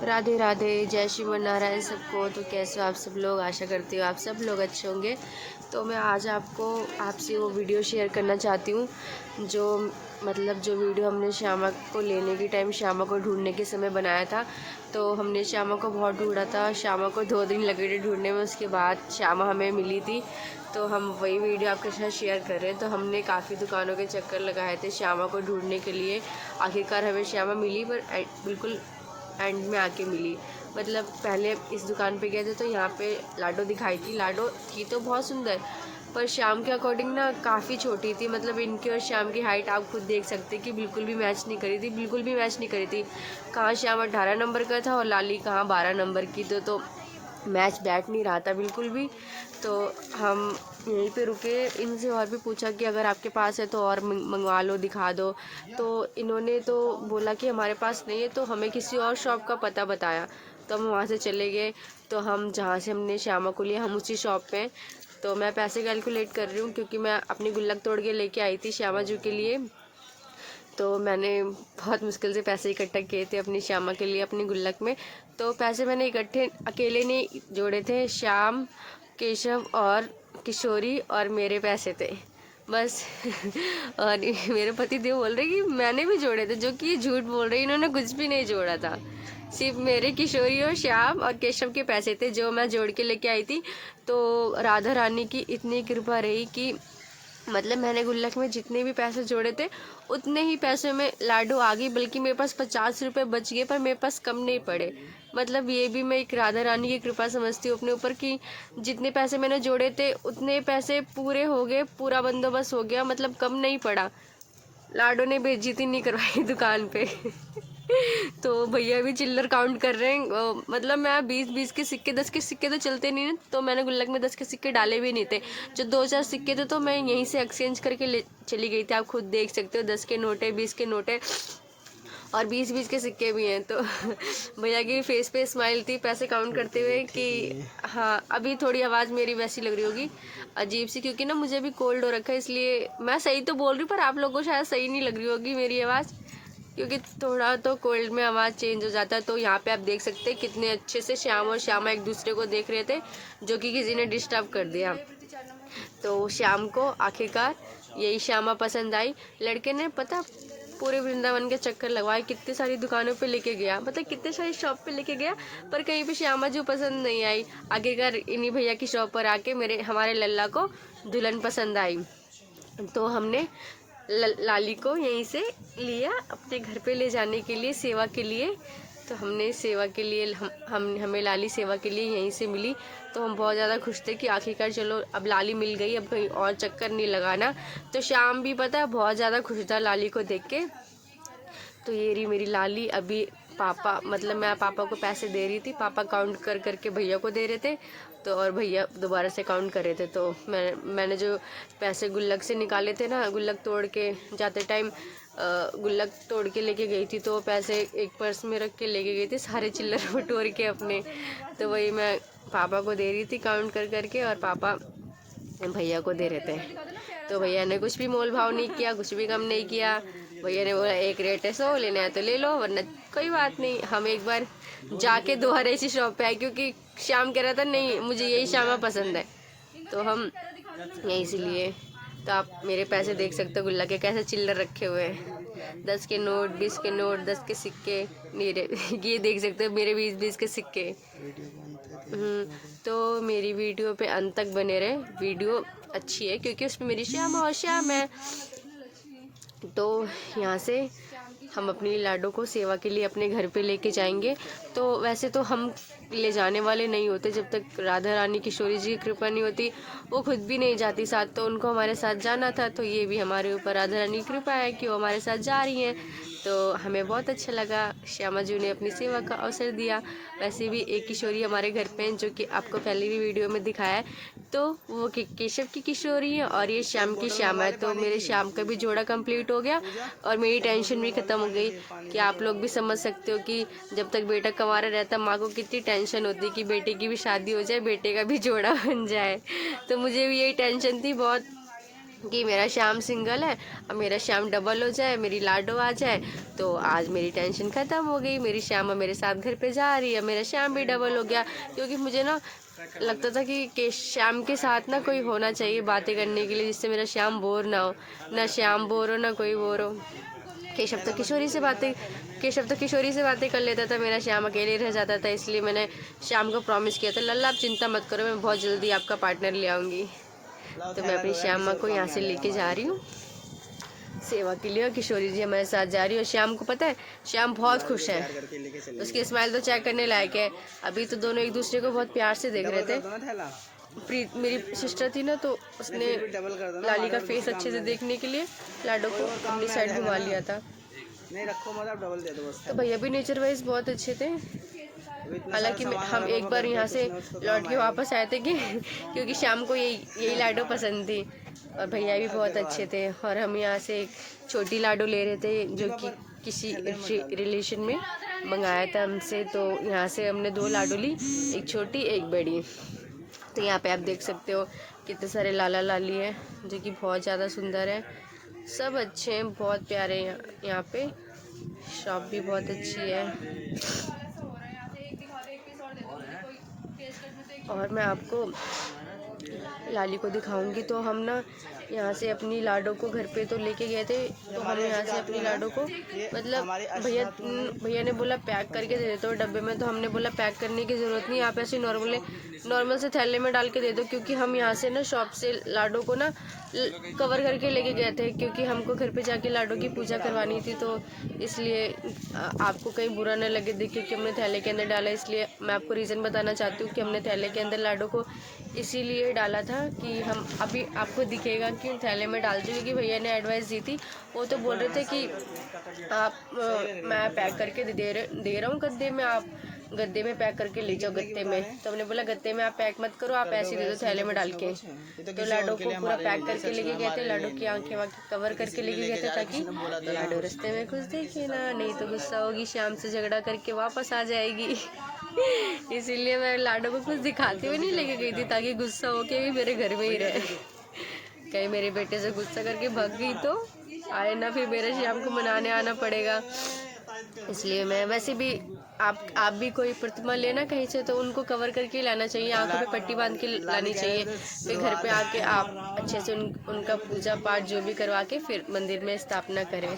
राधे राधे, जय श्रीमन नारायण सबको। तो कैसे हो आप सब लोग? आशा करती हूँ आप सब लोग अच्छे होंगे। तो मैं आज आपसे वो वीडियो शेयर करना चाहती हूँ जो जो वीडियो हमने श्यामा को लेने के टाइम, श्यामा को ढूंढने के समय बनाया था। तो हमने श्यामा को बहुत ढूंढा था, श्यामा को 2 दिन लगे थे ढूंढने में। उसके बाद श्यामा हमें मिली थी, तो हम वही वीडियो आपके साथ शेयर कर रहे हैं। तो हमने काफ़ी दुकानों के चक्कर लगाए थे श्यामा को ढूंढने के लिए। आखिरकार हमें श्यामा मिली, पर बिल्कुल एंड में आके मिली। पहले इस दुकान पे गए थे तो यहाँ पे लाडो दिखाई थी। लाडो थी तो बहुत सुंदर, पर श्याम के अकॉर्डिंग ना काफ़ी छोटी थी। इनकी और श्याम की हाइट आप खुद देख सकते कि बिल्कुल भी मैच नहीं करी थी, बिल्कुल भी मैच नहीं करी थी। कहाँ श्याम 18 नंबर का था और लाली कहाँ 12 नंबर की। तो मैच बैठ नहीं रहा था बिल्कुल भी। तो हम यहीं पे रुके, इनसे और भी पूछा कि अगर आपके पास है तो और मंगवा लो, दिखा दो। तो इन्होंने तो बोला कि हमारे पास नहीं है, तो हमें किसी और शॉप का पता बताया। तो हम वहाँ से चले गए। तो हम जहाँ से हमने श्यामा को लिया, हम उसी शॉप पे। तो मैं पैसे कैलकुलेट कर रही हूँ क्योंकि मैं अपनी गुल्लक तोड़ के लेके आई थी श्यामा जी के लिए। तो मैंने बहुत मुश्किल से पैसे इकट्ठा किए थे अपनी श्यामा के लिए अपनी गुल्लक में। तो पैसे मैंने इकट्ठे अकेले नहीं जोड़े थे, श्याम, केशव और किशोरी और मेरे पैसे थे बस। और मेरे पति देव बोल रहे कि मैंने भी जोड़े थे, जो कि ये झूठ बोल रहे, इन्होंने कुछ भी नहीं जोड़ा था। सिर्फ मेरे, किशोरी और श्याम और केशव के पैसे थे जो मैं जोड़ के लेके आई थी। तो राधा रानी की इतनी कृपा रही कि मैंने गुल्लक में जितने भी पैसे जोड़े थे उतने ही पैसों में लाडो आ गई। बल्कि मेरे पास 50 रुपये बच गए, पर मेरे पास कम नहीं पड़े। ये भी मैं एक राधा रानी की कृपा समझती हूँ अपने ऊपर कि जितने पैसे मैंने जोड़े थे उतने पैसे पूरे हो गए, पूरा बंदोबस्त हो गया, कम नहीं पड़ा। लाडो ने बेइज्जती नहीं करवाई दुकान पे। तो भैया भी चिल्लर काउंट कर रहे हैं। मैं 20-20 के सिक्के, 10 के सिक्के तो चलते नहीं ना, तो मैंने गुल्लक में 10 के सिक्के डाले भी नहीं थे। जो 2-4 सिक्के थे तो मैं यहीं से एक्सचेंज करके ले चली गई थी। आप खुद देख सकते हो, 10 के नोट है, 20 के नोट है और 20-20 के सिक्के भी हैं। तो भैया की फेस पे स्माइल थी पैसे काउंट करते हुए कि हाँ। अभी थोड़ी आवाज़ मेरी वैसी लग रही होगी, अजीब सी, क्योंकि ना मुझे भी कोल्ड हो रखा है, इसलिए मैं सही तो बोल रही हूँ पर आप लोगों को शायद सही नहीं लग रही होगी मेरी आवाज़, क्योंकि थोड़ा तो कोल्ड में आवाज़ चेंज हो जाता है। तो यहाँ पे आप देख सकते हैं कितने अच्छे से श्याम और श्यामा एक दूसरे को देख रहे थे, जो कि किसी ने डिस्टर्ब कर दिया। तो श्याम को आखिरकार यही श्यामा पसंद आई। लड़के ने पता पूरे वृंदावन के चक्कर लगवाए, कितनी सारी दुकानों पे लेके गया, कितने सारी शॉप पे लेके गया, पर कहीं पे श्यामा जो पसंद नहीं आई। आखिरकार इन्हीं भैया की शॉप पर आके हमारे लल्ला को दुल्हन पसंद आई। तो हमने लाली को यहीं से लिया अपने घर पे ले जाने के लिए, सेवा के लिए। तो हमने सेवा के लिए हमें लाली सेवा के लिए यहीं से मिली। तो हम बहुत ज़्यादा खुश थे कि आखिरकार चलो अब लाली मिल गई, अब कहीं और चक्कर नहीं लगाना। तो शाम भी पता है बहुत ज़्यादा खुश था लाली को देख के। तो ये रही मेरी लाली। अभी पापा मैं पापा को पैसे दे रही थी, पापा काउंट कर करके भैया को दे रहे थे। तो और भैया दोबारा से काउंट कर रहे थे। तो मैंने जो पैसे गुल्लक से निकाले थे ना, गुल्लक तोड़ के जाते टाइम गुल्लक तोड़ के लेके गई थी, तो पैसे एक पर्स में रख के लेके गई थी, सारे चिल्लर बटोर के अपने। तो वही मैं पापा को दे रही थी काउंट कर करके, और पापा भैया को दे रहे थे। तो भैया ने कुछ भी मोल भाव नहीं किया, कुछ भी कम नहीं किया। भैया ने बोला एक रेट है 100, लेना है तो ले लो, वरना कोई बात नहीं। हम एक बार जाके दोबारा इसी शॉप पे आए, क्योंकि श्याम कह रहा था नहीं मुझे यही श्यामा पसंद है, तो हम यहीं से लिए। तो आप मेरे पैसे देख सकते हो गुल्ला के कैसे चिल्लर रखे हुए हैं, 10 के नोट, 20 के नोट, 10 के सिक्के मेरे। ये देख सकते हो मेरे 20-20 के सिक्के। तो मेरी वीडियो पे अंत तक बने रहे, वीडियो अच्छी है क्योंकि उसमें मेरी श्यामा और श्याम है। तो यहाँ से हम अपनी लाडो को सेवा के लिए अपने घर पे लेके जाएंगे। तो वैसे तो हम ले जाने वाले नहीं होते जब तक राधा रानी किशोरी जी की कृपा नहीं होती, वो खुद भी नहीं जाती साथ, तो उनको हमारे साथ जाना था। तो ये भी हमारे ऊपर राधा रानी की कृपा है कि वो हमारे साथ जा रही हैं। तो हमें बहुत अच्छा लगा, श्यामा जी ने अपनी सेवा का अवसर दिया। वैसे भी एक किशोरी हमारे घर पे हैं, जो कि आपको पहले भी वीडियो में दिखाया है। तो वो केशव की किशोरी है और ये श्याम की श्यामा है। तो मेरे श्याम का भी जोड़ा कंप्लीट हो गया और मेरी टेंशन भी ख़त्म हो गई। कि आप लोग भी समझ सकते हो कि जब तक बेटा कंवारा रहता माँ को कितनी टेंशन होती कि बेटे की भी शादी हो जाए, बेटे का भी जोड़ा बन जाए। तो मुझे भी यही टेंशन थी बहुत। कि मेरा श्याम सिंगल है, अब मेरा श्याम डबल हो जाए, मेरी लाडो आ जाए, तो आज मेरी टेंशन ख़त्म हो गई। मेरी श्यामा मेरे साथ घर पे जा रही है, मेरा श्याम भी डबल हो गया। क्योंकि मुझे ना लगता था कि श्याम के साथ ना कोई होना चाहिए बातें करने के लिए, जिससे मेरा श्याम बोर ना हो, ना श्याम बोर हो ना कोई बोर हो। केशव तो किशोरी से बातें कर लेता था, मेरा श्याम अकेले रह जाता था। इसलिए मैंने श्याम को प्रॉमिस किया था, लल्ला आप चिंता मत करो, मैं बहुत जल्दी आपका पार्टनर ले आऊँगी। तो मैं अपनी श्यामा को यहाँ से लेके जा रही हूँ सेवा के लिए, और किशोरी जी हमारे साथ जा रही है। और श्याम को पता है, श्याम बहुत खुश है, उसकी स्माइल तो चेक करने लायक है। अभी तो दोनों एक दूसरे को बहुत प्यार से देख रहे थे। मेरी सिस्टर थी ना, तो उसने लाली का फेस अच्छे से देखने के लिए लाडो को अपनी साइड घुमा लिया था। नहीं रखो, मतलब डबल दे दो बस। तो भैया भी नेचर वाइज बहुत अच्छे थे। हालांकि हम एक बार यहाँ से लौट के वापस आए थे क्योंकि शाम को यही लाडो पसंद थी, और भैया भी बहुत अच्छे थे। और हम यहाँ से एक छोटी लाडो ले रहे थे, जो कि किसी रिलेशन में मंगाया था हमसे। तो यहाँ से हमने 2 लाडो ली, एक छोटी एक बड़ी। तो यहाँ पे आप देख सकते हो कितने सारे लाला लाली हैं, जो कि बहुत ज़्यादा सुंदर है। सब अच्छे हैं, बहुत प्यारे हैं। यहाँ पे शॉप भी बहुत अच्छी है। और मैं आपको लाली को दिखाऊंगी। तो हम ना यहाँ से अपनी लाडो को घर पे तो लेके गए थे, तो हम यहाँ से अपनी लाडो को मतलब भैया ने बोला पैक करके दे देते हो डब्बे में। तो हमने बोला पैक करने की ज़रूरत नहीं, आप ऐसे नॉर्मल से थैले में डाल के दे दो। क्योंकि हम यहाँ से ना शॉप से लाडो को ना कवर करके लेके गए थे, क्योंकि हमको घर पे जाके लाडो की पूजा करवानी थी। तो इसलिए आपको कहीं बुरा न लगे देख के कि हमने थैले के अंदर डाला। इसलिए मैं आपको रीज़न बताना चाहती हूँ कि हमने थैले के अंदर लाडो को इसीलिए डाला था कि हम अभी आपको दिखेगा कि थैले में डालते, क्योंकि भैया ने एडवाइस दी थी। वो तो बोल रहे थे कि मैं पैक करके दे रहा हूँ गद्दे में, आप गद्दे में पैक करके ले जाओ गत्ते में। तो हमने बोला गत्ते में आप पैक मत करो, आप ऐसे दे दो थैले में डाल के। तो लाडो को पूरा पैक करके लेके गए थे, लाडो की आंखें वाँखें कवर करके लेके गए थे, ताकि लाडो रास्ते में कुछ देखे ना, नहीं तो गुस्सा होगी, शाम से झगड़ा करके वापस आ जाएगी। इसीलिए मैं लाडो को कुछ दिखाते हुए नहीं लेके गई थी, ताकि गुस्सा होके भी मेरे घर में ही रहे। कहीं मेरे बेटे से गुस्सा करके भाग गई तो आए ना, फिर मेरे शाम को मनाने आना पड़ेगा। इसलिए मैं वैसे भी आप भी कोई प्रतिमा लेना कहीं से, तो उनको कवर करके लाना चाहिए, आंखों पे पट्टी बांध के लानी चाहिए। फिर घर पे आके आप अच्छे से उनका पूजा पाठ जो भी करवा के फिर मंदिर में स्थापना करें।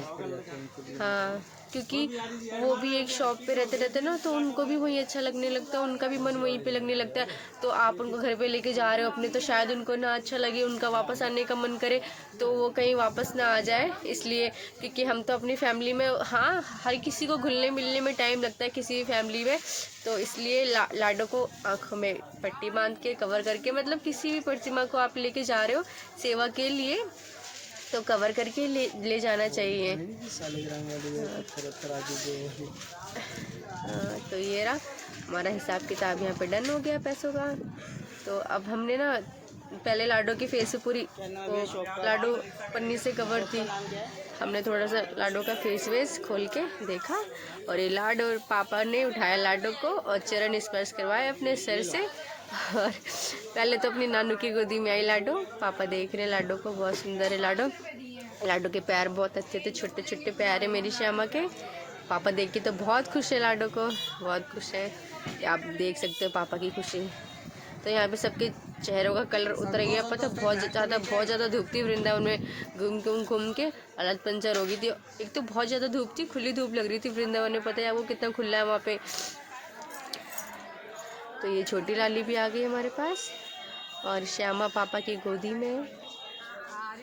हाँ, क्योंकि वो भी एक शॉप पे रहते ना, तो उनको भी वही अच्छा लगने लगता है, उनका भी मन वहीं पे लगने लगता है। तो आप उनको घर पे लेके जा रहे हो अपने, तो शायद उनको ना अच्छा लगे, उनका वापस आने का मन करे, तो वो कहीं वापस ना आ जाए। इसलिए क्योंकि हम तो अपनी फैमिली में, हाँ, हर किसी को घुलने मिलने में टाइम लगता है किसी भी फैमिली में। तो इसलिए लाडो को आँखों में पट्टी बांध के कवर करके, मतलब किसी भी प्रतिमा को आप लेके जा रहे हो सेवा के लिए, तो कवर करके ले जाना चाहिए। तो ये रहा हमारा हिसाब किताब, यहाँ पे डन हो गया पैसों का। तो अब हमने ना पहले लाडो की फेस से पूरी लाडो पन्नी से कवर थी, हमने थोड़ा सा लाडो का फेस वेस खोल के देखा, और ये लाडो पापा ने उठाया लाडो को और चरण स्पर्श करवाया अपने सर से। और पहले तो अपनी नानू की गोदी में आई लाडो, पापा देख रहे लाडो को, बहुत सुंदर है लाडो। लाडो के पैर बहुत अच्छे थे, छोटे छोटे पैर है मेरी श्यामा के। पापा देख के तो बहुत खुश है लाडो को, बहुत खुश है, आप देख सकते हो पापा की खुशी। तो यहाँ पे सबके चेहरों का कलर उतर गया, पता बहुत ज़्यादा धूप थी वृंदावन में, घूम के हालत पंचर हो गई थी। एक तो बहुत ज़्यादा धूप थी, खुली धूप लग रही थी वृंदावन में, पता है आपको कितना खुला है वहाँ पे। तो ये छोटी लाली भी आ गई हमारे पास, और श्यामा पापा की गोदी में।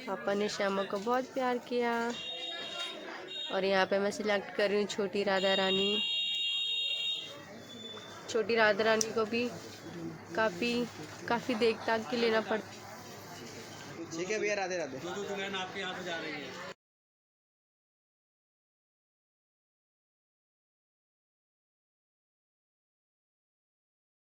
पापा ने श्यामा को बहुत प्यार किया। और यहाँ पे मैं सिलेक्ट कर रही हूँ छोटी राधा रानी। छोटी राधा रानी को भी काफ़ी देख ताक के लेना पड़ता। ठीक है भैया, राधे राधे।